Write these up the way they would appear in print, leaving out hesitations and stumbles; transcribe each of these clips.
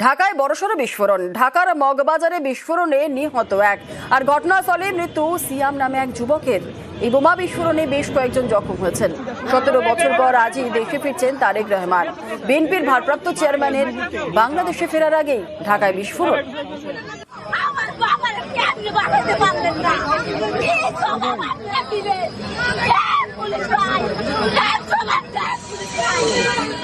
ঢাকায় বড়সড় বিস্ফোরণ। ঢাকার মগবাজারে বিস্ফোরণে নিহত এক, আর ঘটনাস্থলে মৃত্যু সিয়াম নামে এক যুবকের। এই বোমা বিস্ফোরণে বেশ কয়েকজন জখম হয়েছেন। 17 বছর পর আজই দেশে ফিরছেন তারেক রহমান। বিএনপির ভারপ্রাপ্ত চেয়ারম্যানের বাংলাদেশে ফেরার আগেই ঢাকায় বিস্ফোরণ।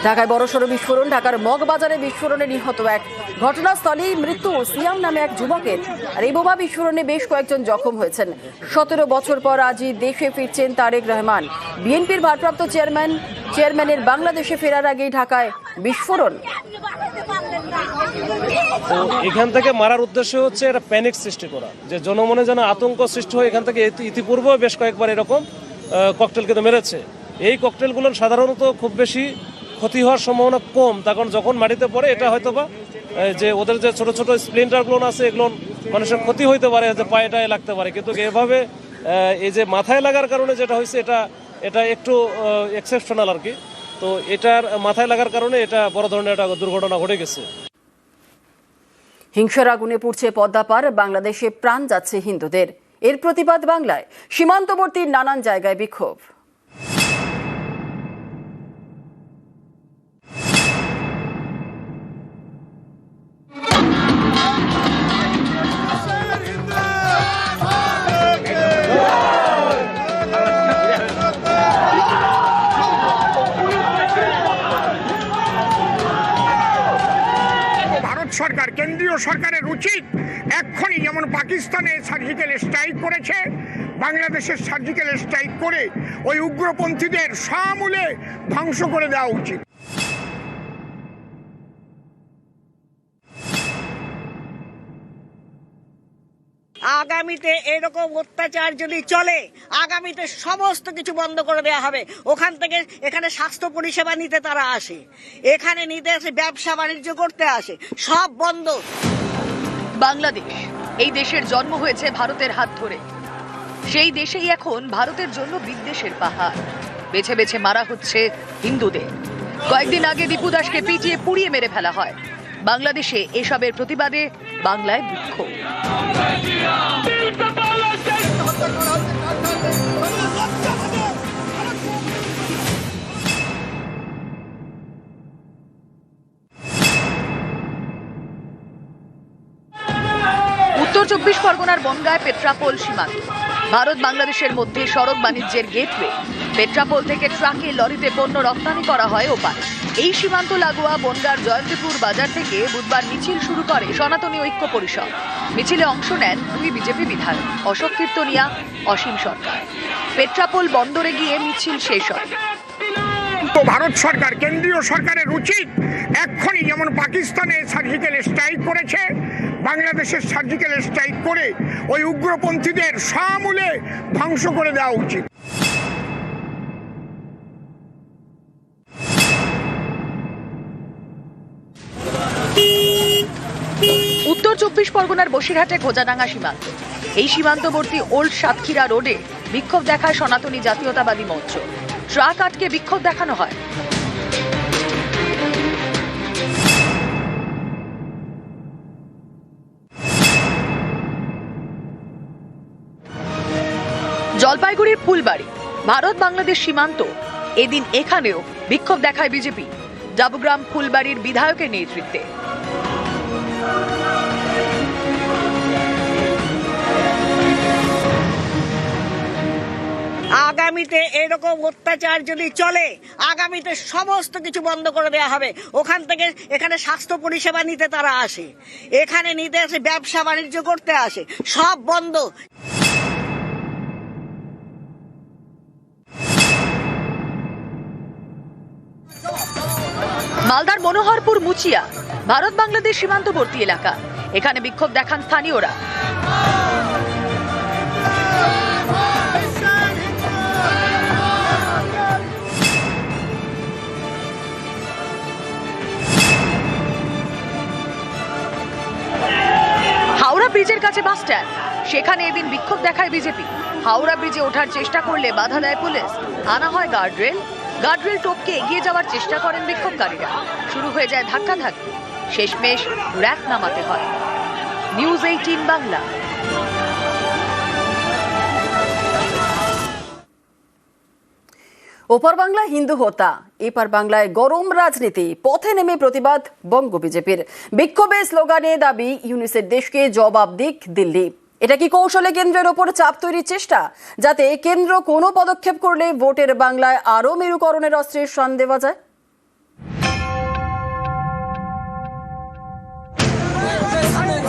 ঢাকায় বড়সড় বিস্ফোরণ। ঢাকার মগবাজারে বিস্ফোরণে নিহত এক, ঘটনাস্থলেই মৃত্যু সিয়াম নামে এক যুবকের। আর এই বোমা বিস্ফোরণে বেশ কয়েকজন জখম হয়েছেন। 17 বছর পর আজই দেশে ফিরছেন তারেক রহমান। বিএনপির ভারপ্রাপ্ত চেয়ারম্যানের বাংলাদেশে ফেরার আগেই ঢাকায় বিস্ফোরণ। তো এখান থেকে মারার উদ্দেশ্য হচ্ছে এটা প্যানিক সৃষ্টি করা, যে জনমনে যেন আতঙ্ক সৃষ্টি হয়। এখান থেকে ইতিপূর্বেও বেশ কয়েকবার এরকম ককটেল কিন্তু মেরেছে। এই ককটেলগুলোর সাধারণত খুব বেশি ক্ষতি হওয়ার সম্ভাবনা কম, তখন যখন মাটিতে পড়ে এটা হয়তো বা যে ওদের যে ছোট ছোট স্প্লিন্টারগুলো আছে এগুলো মানুষের ক্ষতি হইতে পারে, যে পায়েটায় লাগতে পারে। কিন্তু এভাবে এই যে মাথায় লাগার কারণে যেটা হয়েছে এটা একটু এক্সেপশনাল আর কি। তো এটার মাথায় লাগার কারণে এটা বড় ধরনের একটা দুর্ঘটনা ঘটে গেছে। হিংসার আগুনে পুড়ছে পদ্মা পার, বাংলাদেশে প্রাণ যাচ্ছে হিন্দুদের। এর প্রতিবাদ বাংলায় সীমান্তবর্তী নানান জায়গায় বিক্ষোভ। সরকার, কেন্দ্রীয় সরকারের উচিত এক্ষুনি যেমন পাকিস্তানে সার্জিক্যাল স্ট্রাইক করেছে, বাংলাদেশের সার্জিক্যাল স্ট্রাইক করে ওই উগ্রপন্থীদের সমূলে ধ্বংস করে দেওয়া উচিত। আগামীতে এরকম অত্যাচার যদি চলে, আগামীতে সমস্ত কিছু বন্ধ করে দেওয়া হবে। ওখান থেকে এখানে স্বাস্থ্য পরিষেবা নিতে তারা আসে, এখানে নিতে আসে, ব্যবসা বাণিজ্য করতে আসে, সব বন্ধ। বাংলাদেশ এই দেশের জন্ম হয়েছে ভারতের হাত ধরে। সেই দেশেই এখন ভারতের জন্য বিদ্বেষের পাহাড়। বেছে বেছে মারা হচ্ছে হিন্দুদের। কয়েকদিন আগে দীপু দাসকে পিটিয়ে পুড়িয়ে মেরে ফেলা হয়। বাংলাদেশে এসবের প্রতিবাদে বাংলায় বিক্ষোভ। উত্তর 24 পরগনার বনগায় পেট্রাপোল সীমান্ত। ভারত বাংলাদেশের মধ্যে সড়ক বাণিজ্যের গেটওয়ে। পেট্রাপোল থেকে ট্রাকে লরিতে পণ্য রপ্তানি করা হয় ওপারে। এই সীমান্ত লাগোয়া বনগার জয়ন্তীপুর বাজার থেকে বুধবার মিছিল শুরু করে সনাতনী ঐক্য পরিষদ। মিছিলে অংশ নেন 2 বিজেপি বিধায়ক, অশোক কীর্তনিয়া, অসীম সরকার। পেট্রাপোল বন্দরে গিয়ে মিছিল শেষ হয়। ভারত সরকার, কেন্দ্রীয় সরকারের উচিত এক্ষুনি যেমন পাকিস্তানে সার্জিক্যাল স্ট্রাইক করেছে, বাংলাদেশের সার্জিক্যাল স্ট্রাইক করে ওই উগ্রপন্থীদের সমূলে ধ্বংস করে দেওয়া উচিত। উত্তর 24 পরগনার বসিরহাটে খোজাডাঙ্গা সীমান্ত। এই সীমান্তবর্তী ওল্ড সাতক্ষীরা রোডে বিক্ষোভ দেখায় সনাতনী জাতীয়তাবাদী মঞ্চ। ট্রাক আটকে বিক্ষোভ দেখানো হয়। জলপাইগুড়ির ফুলবাড়ি, ভারত বাংলাদেশ সীমান্ত। এদিন এখানেও বিক্ষোভ দেখায় বিজেপি, ডাবুগ্রাম ফুলবাড়ির বিধায়কের নেতৃত্বে। আগামীতে এরকম অত্যাচার যদি চলে, আগামীতে সমস্ত কিছু বন্ধ করে দেওয়া হবে। ওখান থেকে এখানে স্বাস্থ্য পরিষেবা নিতে তারা আসে, এখানে নিতে আসে, ব্যবসা বাণিজ্য করতে আসে, সব বন্ধ। মালদার মনোহরপুর মুচিয়া, ভারত বাংলাদেশ সীমান্তবর্তী এলাকা। এখানে বিক্ষোভ দেখান স্থানীয়রা। হাওড়া ব্রিজের কাছে বাস স্ট্যান্ড, সেখানে এদিন বিক্ষোভ দেখায় বিজেপি। হাওড়া ব্রিজে ওঠার চেষ্টা করলে বাধা দেয় পুলিশ, আনা হয় গার্ডরেল। গার্ডরেল টপকে এগিয়ে যাওয়ার চেষ্টা করেন বিক্ষোভকারীরা। শুরু হয়ে যায় ধাক্কাধাক্কি। শেষমেশ র্যাক নামাতে হয়। নিউজ 18 বাংলা। ওপার বাংলায় হিন্দু হত্যা, এপার বাংলায় গরম রাজনীতি। পথে নেমে প্রতিবাদ বঙ্গ বিজেপির। বিক্ষোভে স্লোগানে দাবি ইউনিসেফ দেশকে জবাব দিক দিল্লি। এটা কি কৌশলে কেন্দ্রের ওপর চাপ তৈরির চেষ্টা, যাতে কেন্দ্র কোনো পদক্ষেপ করলে ভোটের বাংলায় আরও মেরুকরণের অস্ত্রের শান দেওয়া যায়?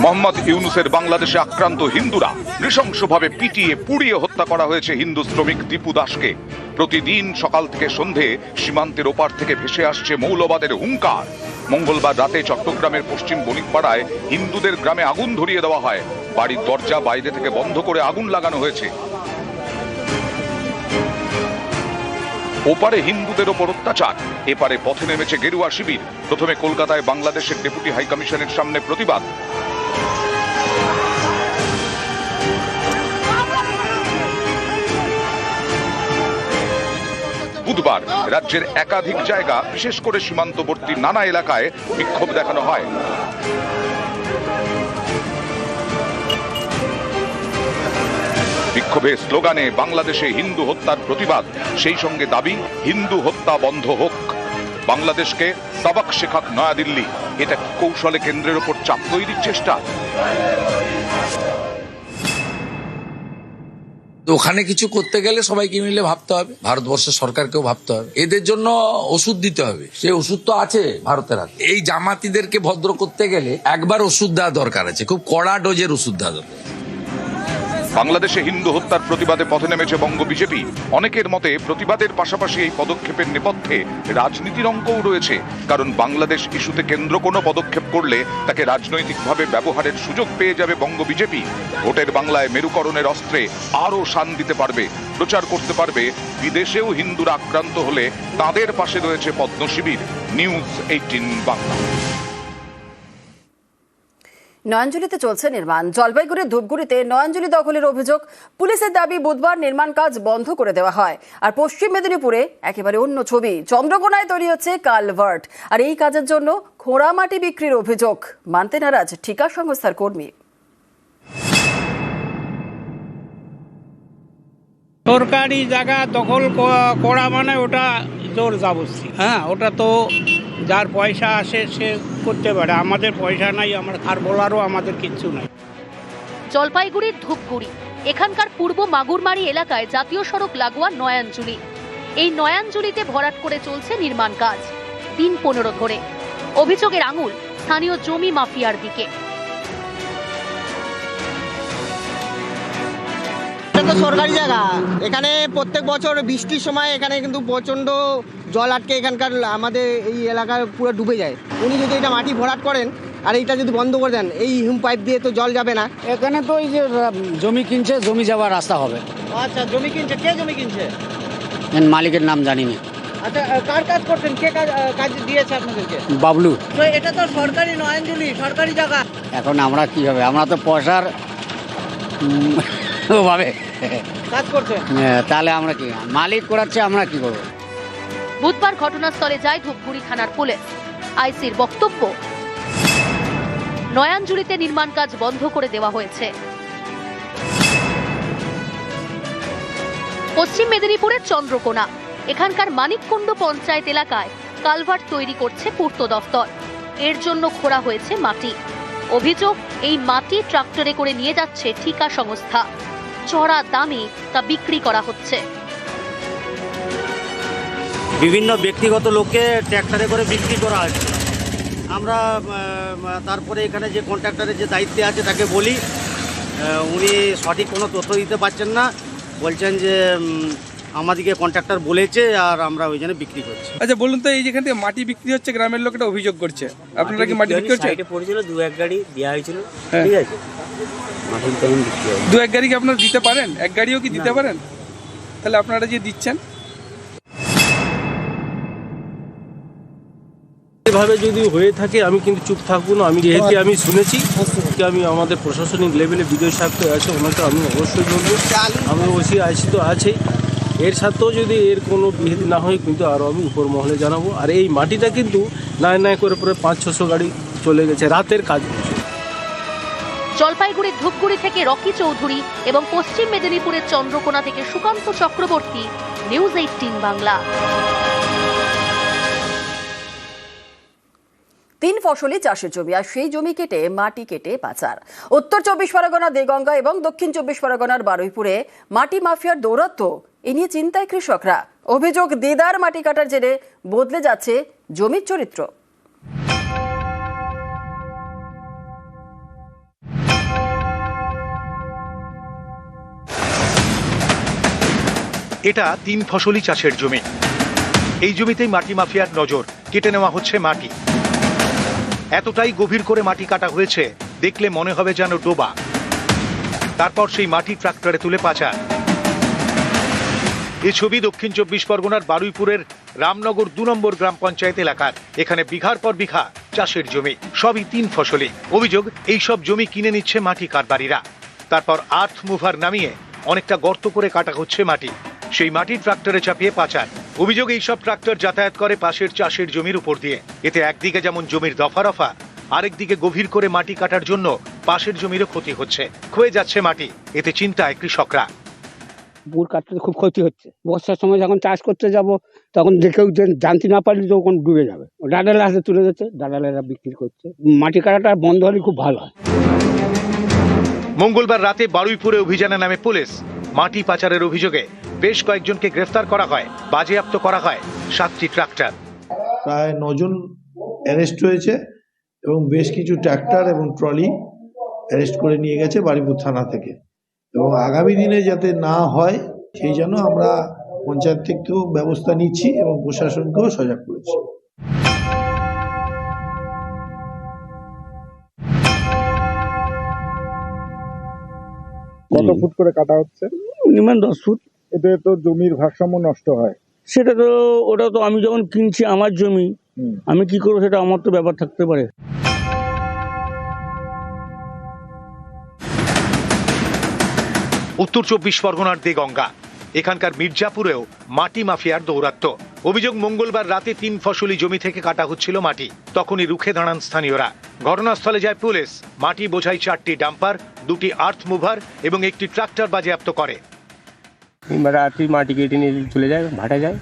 মোহাম্মদ ইউনুসের বাংলাদেশে আক্রান্ত হিন্দুরা নৃশংসভাবে পিটিয়ে পুড়িয়ে হত্যা করা হয়েছে হিন্দু শ্রমিক দীপু দাসকে। প্রতিদিন সকাল থেকে সন্ধে সীমান্তের ওপার থেকে ভেসে আসছে মৌলবাদের হুঙ্কার। মঙ্গলবার রাতে চট্টগ্রামের পশ্চিম বণিকপাড়ায় হিন্দুদের গ্রামে আগুন ধরিয়ে দেওয়া হয়। বাড়ির দরজা বাইরে থেকে বন্ধ করে আগুন লাগানো হয়েছে। ওপারে হিন্দুদের ওপর অত্যাচার, এপারে পথে নেমেছে গেরুয়া শিবির। প্রথমে কলকাতায় বাংলাদেশের ডেপুটি হাইকমিশনের সামনে প্রতিবাদ। বুধবার রাজ্যের একাধিক জায়গা, বিশেষ করে সীমান্তবর্তী নানা এলাকায় বিক্ষোভ দেখানো হয়। বিক্ষোভে স্লোগানে বাংলাদেশে হিন্দু হত্যার প্রতিবাদ, সেই সঙ্গে দাবি হিন্দু হত্যা বন্ধ হোক। বাংলাদেশকে সবক শেখাক নয়াদিল্লি। এটা কি কৌশলে কেন্দ্রের ওপর চাপ তৈরির চেষ্টা? ওখানে কিছু করতে গেলে সবাইকে মিলে ভাবতে হবে, ভারতবর্ষের সরকারকেও ভাবতে হবে। এদের জন্য ওষুধ দিতে হবে, সেই ওষুধ তো আছে ভারতের হাতে। এই জামাতিদেরকে ভদ্র করতে গেলে একবার ওষুধ দেওয়া দরকার আছে, খুব কড়া ডোজের ওষুধ দেওয়া দরকার। বাংলাদেশে হিন্দু হত্যার প্রতিবাদে পথে নেমেছে বঙ্গ বিজেপি। অনেকের মতে প্রতিবাদের পাশাপাশি এই পদক্ষেপের নেপথ্যে রাজনীতির অঙ্কও রয়েছে। কারণ বাংলাদেশ ইস্যুতে কেন্দ্র কোনো পদক্ষেপ করলে তাকে রাজনৈতিকভাবে ব্যবহারের সুযোগ পেয়ে যাবে বঙ্গ বিজেপি। ভোটের বাংলায় মেরুকরণের অস্ত্রে আরও শান দিতে পারবে, প্রচার করতে পারবে বিদেশেও হিন্দুরা আক্রান্ত হলে তাদের পাশে রয়েছে পদ্ম শিবির। নিউজ 18 বাংলা। নয়াঞ্জলিতে চলছে নির্মাণ। জলপাইগুড়ির ধূপগুড়িতে নয়াঞ্জলি দখলের অভিযোগ। পুলিশের দাবি বুধবার নির্মাণ কাজ বন্ধ করে দেওয়া হয়। আর পশ্চিম মেদিনীপুরে একেবারে অন্য ছবি। চন্দ্রকোনায় তৈরি হচ্ছে কালভার্ট, আর এই কাজের জন্য খোঁড়া মাটি বিক্রির অভিযোগ। মানতে নারাজ ঠিকা সংস্থার কর্মী। সরকারি জায়গা দখল করা মানে ওটা জোর জাবস্তি। হ্যাঁ, ওটা তো যার পয়সা আসে সে করতে পারে। আমাদের পয়সা নাই, আমার আর বলারও আমাদের কিচ্ছু নাই। জলপাইগুড়ির ধূপগুড়ি, এখানকার পূর্ব মাগুরমারি এলাকায় জাতীয় সড়ক লাগোয়া নয়াঞ্জলি। এই নয়াঞ্জলিতে ভরাট করে চলছে নির্মাণ কাজ দিন 15 ধরে। অভিযোগের আঙুল স্থানীয় জমি মাফিয়ার দিকে। এটা তো সরকারি জায়গা, এখানে প্রত্যেক বছর বৃষ্টির সময় এখানে কিন্তু প্রচণ্ড জল আটকে এখানকার আমাদের এই এলাকা পুরো ডুবে যায়। উনি যদি এটা মাটি ভরাট করেন আর এইটা যদি বন্ধ করে দেন, এই হিম পাইপ দিয়ে তো জল যাবে না। এখানে তো এই যে জমি কিনছে, জমি যাওয়ার রাস্তা হবে। আচ্ছা, জমি কিনছে, কে জমি কিনছে? মালিকের নাম জানি না। আচ্ছা, কার কাজ করছেন, কে কাজ দিয়েছে আপনাদেরকে? বাবলু। তো এটা তো সরকারি নয়াঞ্জলি, সরকারি জায়গা। এখন আমরা কি হবে, আমরা তো পয়সার ওভাবে কাজ করছে, তাহলে আমরা কি, মালিক করাচ্ছে, আমরা কি করবো? বুধবার ঘটনাস্থলে যায় ধূপগুড়ি থানার পুলিশ। আইসির বক্তব্য, নয়াঞ্জলিতে নির্মাণ কাজ বন্ধ করে দেওয়া হয়েছে। পশ্চিম মেদিনীপুরের চন্দ্রকোনা, এখানকার মানিককুণ্ড পঞ্চায়েত এলাকায় কালভার্ট তৈরি করছে পূর্ত দফতর। এর জন্য খোঁড়া হয়েছে মাটি। অভিযোগ, এই মাটি ট্রাক্টরে করে নিয়ে যাচ্ছে ঠিকা সংস্থা। চড়া দামে তা বিক্রি করা হচ্ছে। বিভিন্ন ব্যক্তিগত লোককে ট্র্যাক্টরে করে বিক্রি করা হচ্ছে। আমরা তারপরে এখানে যে কন্ট্রাক্টরের যে দায়িত্বে আছে তাকে বলি, উনি সঠিক কোনো তথ্য দিতে পারছেন না। বলছেন যে আমাদেরকে কন্ট্রাক্টর বলেছে আর আমরা ওই জন্য বিক্রি করছি। আচ্ছা বলুন তো, এই যেখান থেকে মাটি বিক্রি হচ্ছে, গ্রামের লোকেরা অভিযোগ করছে, আপনারা কি মাটি বিক্রি করছেন? সাইডে পড়েছিল, 2-1 গাড়ি দেওয়া হয়েছিল, ঠিক আছে, মাটি তেমন বিক্রি হয়। 2-1 গাড়ি কি আপনারা দিতে পারেন? 1 গাড়িও কি দিতে পারেন? তাহলে আপনারা যে দিচ্ছেন, এভাবে যদি হয়ে থাকে আমি কিন্তু চুপ থাকবো না। আমি যেহেতু আমি শুনেছি, আমি আমাদের প্রশাসনিক লেভেলে বিজয় সাহেব আছে, ওনাকে আমি অবশ্যই বলবো। আমি অবশ্যই আছি তো আছেই, এর সাথেও যদি এর কোনো বিহিত না হয় কিন্তু আরও আমি উপর মহলে জানাবো। আর এই মাটিটা কিন্তু নাই নাই করে পরে 500-600 গাড়ি চলে গেছে, রাতের কাজ। জলপাইগুড়ির ধূপগুড়ি থেকে রকি চৌধুরী এবং পশ্চিম মেদিনীপুরের চন্দ্রকোনা থেকে সুকান্ত চক্রবর্তী, নিউজ 18 বাংলা। 3 ফসলি চাষের জমি, আর সেই জমি কেটে মাটি কেটে পাচার। উত্তর 24 পরগনা দেগঙ্গা এবং দক্ষিণ 24 পরগনার বারুইপুরে মাটি মাফিয়ার দৌরাত্ম্য, এ নিয়ে চিন্তায় কৃষকরা। অভিযোগ, দেদার মাটি কাটার জেরে বদলে যাচ্ছে জমির চরিত্র। এটা 3 ফসলি চাষের জমি। এই জমিতেই মাটি মাফিয়ার নজর, কেটে নেওয়া হচ্ছে মাটি। এতটাই গভীর করে মাটি কাটা হয়েছে, দেখলে মনে হবে যেন ডোবা। তারপর সেই মাটি ট্রাক্টরে তুলে পাচার। এই ছবি দক্ষিণ 24 পরগনার বারুইপুরের রামনগর 2 নম্বর গ্রাম পঞ্চায়েত এলাকার। এখানে বিঘার পর বিঘা চাষের জমি, সবই 3 ফসলি। অভিযোগ, এই সব জমি কিনে নিচ্ছে মাটি কারবারিরা। তারপর আর্থ মুভার নামিয়ে অনেকটা গর্ত করে কাটা হচ্ছে মাটি, সেই মাটি ট্রাক্টরে চাপিয়ে পাচার। অভিযোগ, এই সব ট্রাক্টর যাতায়াত করে পাশের চাষের জমির উপর দিয়ে। এতে একদিকে যেমন জমির দফা রফা, আরেকদিকে গভীর করে মাটি কাটার জন্য পাশের জমিরও ক্ষতি হচ্ছে, ক্ষয়ে যাচ্ছে মাটি। এতে চিন্তায় কৃষকরা। পুকুর কাটতে খুব ক্ষতি হচ্ছে। বর্ষার সময় যখন চাষ করতে যাব তখন দেখেও জানতে না পারলে তখন ডুবে যাবে। ডাডালের হাতে তুলে যাচ্ছে, ডাডালেরা বিক্রি করছে। মাটি কাটাটা বন্ধ হলে খুব ভালো হয়। মঙ্গলবার রাতে বারুইপুরে অভিযানে নামে পুলিশ। মাটি পাচারের অভিযোগে বেশ কয়েকজনকে গ্রেফতার করা হয়, বাজেয়াপ্ত করা হয় 7টি ট্রাক্টর। প্রায় 9 জন অ্যারেস্ট হয়েছে এবং বেশ কিছু ট্রাক্টর এবং ট্রলি অ্যারেস্ট করে নিয়ে গেছে বারুইপুর থানা থেকে। এবং আগামী দিনে যাতে না হয় সেই জন্য আমরা পঞ্চায়েত থেকেও ব্যবস্থা নিচ্ছি এবং প্রশাসনকেও সজাগ করেছি। কত ফুট করে কাটা হচ্ছে? Minimum 10 foot. এতে তো জমির ভারসাম্য নষ্ট হয়। সেটা তো, ওটা তো আমি যখন কিনছি আমার জমি, আমি কি করবো সেটা আমার তো ব্যাপার থাকতে পারে। উত্তর 24 পরগনার দেগঙ্গা, এখানকার মির্জাপুরেও মাটি মাফিয়ার দৌরাত্ম্য। অভিযোগ, মঙ্গলবার রাতে 3 ফসলি জমি থেকে কাটা হচ্ছিল মাটি, তখনই রুখে দাঁড়ান স্থানীয়রা। ঘটনাস্থলে যায় পুলিশ, মাটি বোঝাই 4টি ডাম্পার, 2টি আর্থ মুভার এবং 1টি ট্রাক্টর বাজেয়াপ্ত করে। রাত্রি মাটি কেটে নিয়ে চলে যায়, ভাটা যায়।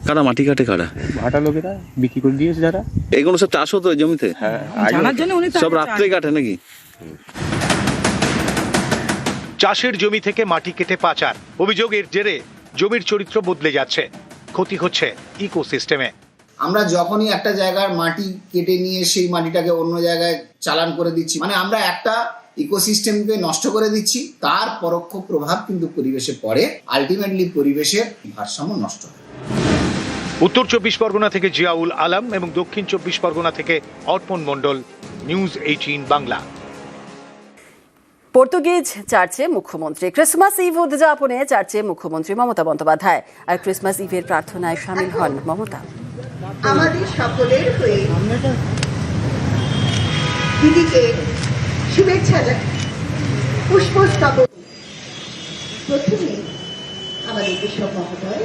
কারা মাটি কাটে? কারা? ভাটা লোকেরা বিক্রি করে দিয়েছে যারা। এগুলো সব চাষ হতো জমিতে? হ্যাঁ, সব রাত্রে কাটে নাকি? চাষের জমি থেকে মাটি কেটে পাচার। অভিযোগ, এর জেরে জমির চরিত্র বদলে যাচ্ছে, ক্ষতি হচ্ছে ইকোসিস্টেমে। আমরা যখনই একটা জায়গার মাটি কেটে নিয়ে সেই মাটিটাকে অন্য জায়গায় চালান করে দিচ্ছি, মানে আমরা একটা ইকোসিস্টেমকে নষ্ট করে দিচ্ছি। তার পরোক্ষ প্রভাব কিন্তু পরিবেশে পড়ে, আলটিমেটলি পরিবেশের ভারসাম্য নষ্ট হয়। উত্তর 24 পরগনা থেকে জিয়াউল আলম এবং দক্ষিণ 24 পরগনা থেকে অর্পণ মণ্ডল, নিউজ 18 বাংলা। পর্তুগিজ চার্চে মুখ্যমন্ত্রী। ক্রিসমাস ইভ উদযাপনে চার্চে মুখ্যমন্ত্রী মমতা বন্দ্যোপাধ্যায়, আর ক্রিসমাস ইভের প্রার্থনায় সামিল হন মমতা। আমাদের সকলের হয়ে দিদিকে শুভেচ্ছা পুষ্পস্তবক। প্রথমে আমাদের কৃষক মহোদয়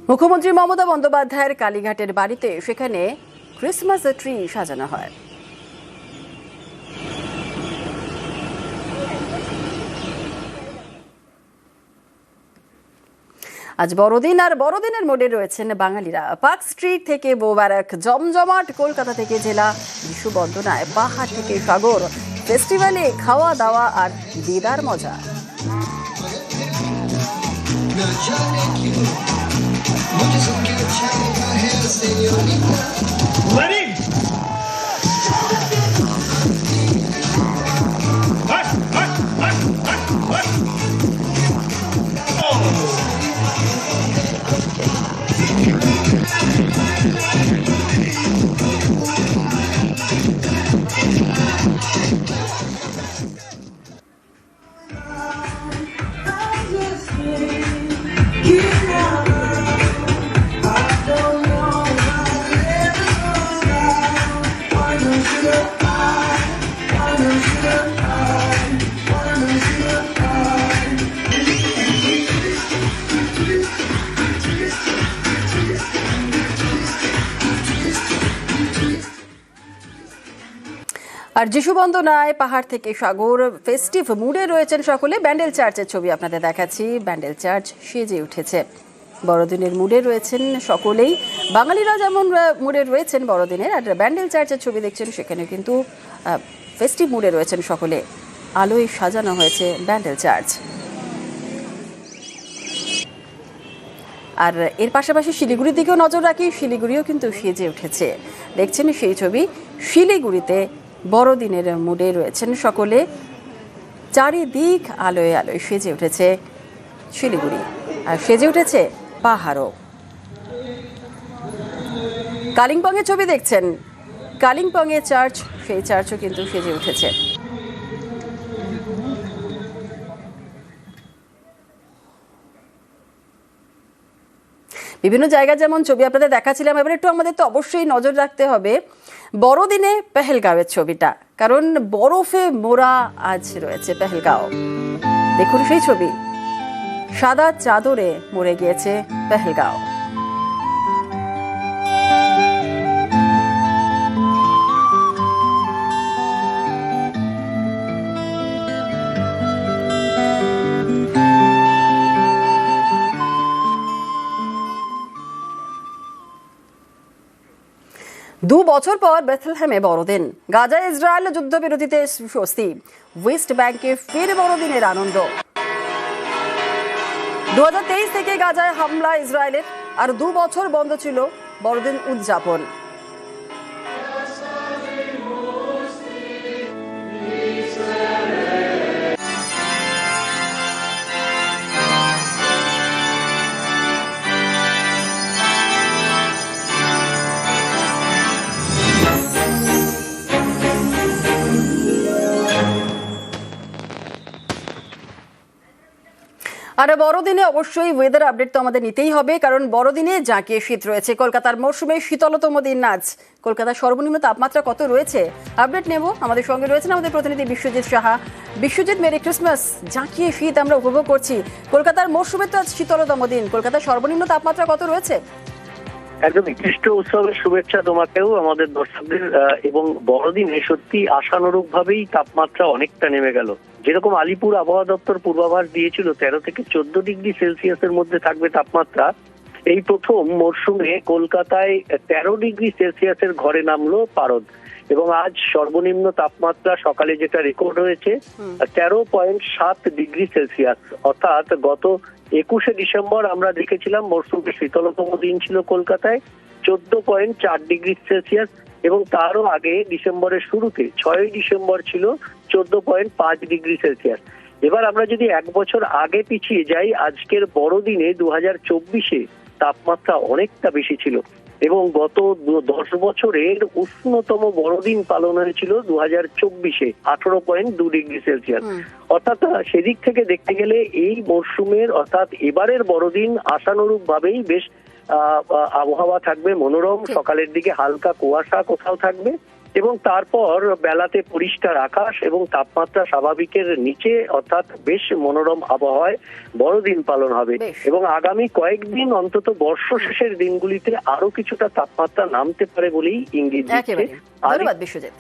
মুখ্যমন্ত্রী মমতা বন্দ্যোপাধ্যায়ের কালীঘাটের বাড়িতে, সেখানে ক্রিসমাস ট্রি সাজানো হয়। আজ বড়দিন, আর বড়দিনের মোডে রয়েছেন বাঙালিরা। পার্ক স্ট্রিট থেকে বোবারক, জমজমাট কলকাতা থেকে জেলা, বিশু বন্দনায় পাহাড় থেকে সাগর, ফেস্টিভ্যালে খাওয়া দাওয়া আর দিদার মজা। আর যিশু বন্দনায় পাহাড় থেকে সাগর ফেস্টিভ মুডে রয়েছেন সকলে। ব্যান্ডেল চার্চের ছবি আপনাদের দেখাচ্ছি। ব্যান্ডেল চার্চ সেজে উঠেছে, বড়দিনের মুডে রয়েছেন সকলেই। বাঙালিরা যেমন মুডে রয়েছেন বড়দিনের, আর ব্যান্ডেল চার্চের ছবি দেখছেন সেখানে কিন্তু ফেস্টিভ মুডে রয়েছেন সকলে। আলোয় সাজানো হয়েছে ব্যান্ডেল চার্চ। আর এর পাশাপাশি শিলিগুড়ির দিকেও নজর রাখি, শিলিগুড়িও কিন্তু সেজে উঠেছে, দেখছেন সেই ছবি। শিলিগুড়িতে বড়দিনের মুডে রয়েছেন সকলে, চারিদিক আলোয় আলোয় সেজে উঠেছে শিলিগুড়ি, আর সেজে উঠেছে পাহাড়ও। কালিম্পংয়ের ছবি দেখছেন, কালিম্পংয়ের চার্চ, সেই চার্চও কিন্তু সেজে উঠেছে। বিভিন্ন জায়গা যেমন ছবি আপনাদের দেখাচ্ছিলাম, এবার একটু আমাদের তো অবশ্যই নজর রাখতে হবে বড়দিনে পেহেলগাঁওয়ের ছবিটা, কারণ বরফে মোড়া আজ রয়েছে পেহেলগাঁও। দেখুন সেই ছবি, সাদা চাদরে মরে গিয়েছে পেহেলগাঁও। দু বছর পর বেথলেহেমে বড়দিন, গাজায় ইসরায়েল যুদ্ধবিরতিতে স্বস্তি, ওয়েস্ট ব্যাংকে ফের বড়দিনের আনন্দ। 2023 থেকে গাজায় হামলা ইসরায়েলের, আর 2 বছর বন্ধ ছিল বড়দিন উদযাপন। আর বড়দিনে অবশ্যই ওয়েদার আপডেট তো আমাদের নিতেই হবে, কারণ বড়দিনে জাঁকিয়ে শীত রয়েছে। কলকাতার মরশুমে শীতলতম দিন আজ। কলকাতার সর্বনিম্ন তাপমাত্রা কত রয়েছে আপডেট নেব। আমাদের সঙ্গে রয়েছেন আমাদের প্রতিনিধি বিশ্বজিৎ সাহা। Biswajit, merry Christmas. জাঁকিয়ে শীত আমরা উপভোগ করছি, কলকাতার মরশুমে তো আজ শীতলতম দিন, কলকাতার সর্বনিম্ন তাপমাত্রা কত রয়েছে? একদমই, খ্রিস্ট উৎসবের শুভেচ্ছা তোমাকেও, আমাদের দর্শকদের। এবং বড়দিনে সত্যি আশানুরূপ ভাবেই তাপমাত্রা অনেকটা নেমে গেল। যেরকম আলিপুর আবহাওয়া দপ্তর পূর্বাভাস দিয়েছিল 13 থেকে 14 ডিগ্রি সেলসিয়াসের মধ্যে থাকবে তাপমাত্রা, এই প্রথম মরশুমে কলকাতায় 13 ডিগ্রি সেলসিয়াসের ঘরে নামলো পারদ। এবং আজ সর্বনিম্ন তাপমাত্রা সকালে যেটা রেকর্ড হয়েছে 13.7 ডিগ্রি সেলসিয়াস, অর্থাৎ গত 21শে ডিসেম্বর আমরা দেখেছিলাম মরশুমের শীতলতম দিন ছিল কলকাতায় 14.4 ডিগ্রি সেলসিয়াস, এবং তারও আগে ডিসেম্বরের শুরুতে 6ই ডিসেম্বর ছিল 14.5 ডিগ্রি সেলসিয়াস। এবার আমরা যদি 1 বছর আগে পিছিয়ে যাই, আজকের বড়দিনে 2024-এ তাপমাত্রা অনেকটা বেশি ছিল, এবং গত 10 বছরের উষ্ণতম বড়দিন পালন হয়েছিল 2024-এ 18.2 ডিগ্রি সেলসিয়াস। অর্থাৎ সেদিক থেকে দেখতে গেলে এই মরশুমের অর্থাৎ এবারের বড়দিন আশানুরূপ ভাবেই বেশ আবহাওয়া থাকবে মনোরম, সকালের দিকে হালকা কুয়াশা কোথাও থাকবে, এবং তারপর বেলাতে পরিষ্কার আকাশ এবং তাপমাত্রা স্বাভাবিকের নিচে, অর্থাৎ বেশ মনোরম আবহাওয়ায় বড়দিন পালন হবে। এবং আগামী কয়েকদিন অন্তত বর্ষ শেষের দিনগুলিতে আরো কিছুটা তাপমাত্রা নামতে পারে বলেই ইঙ্গিত দিচ্ছে। ধন্যবাদ বিশ্বজিৎ।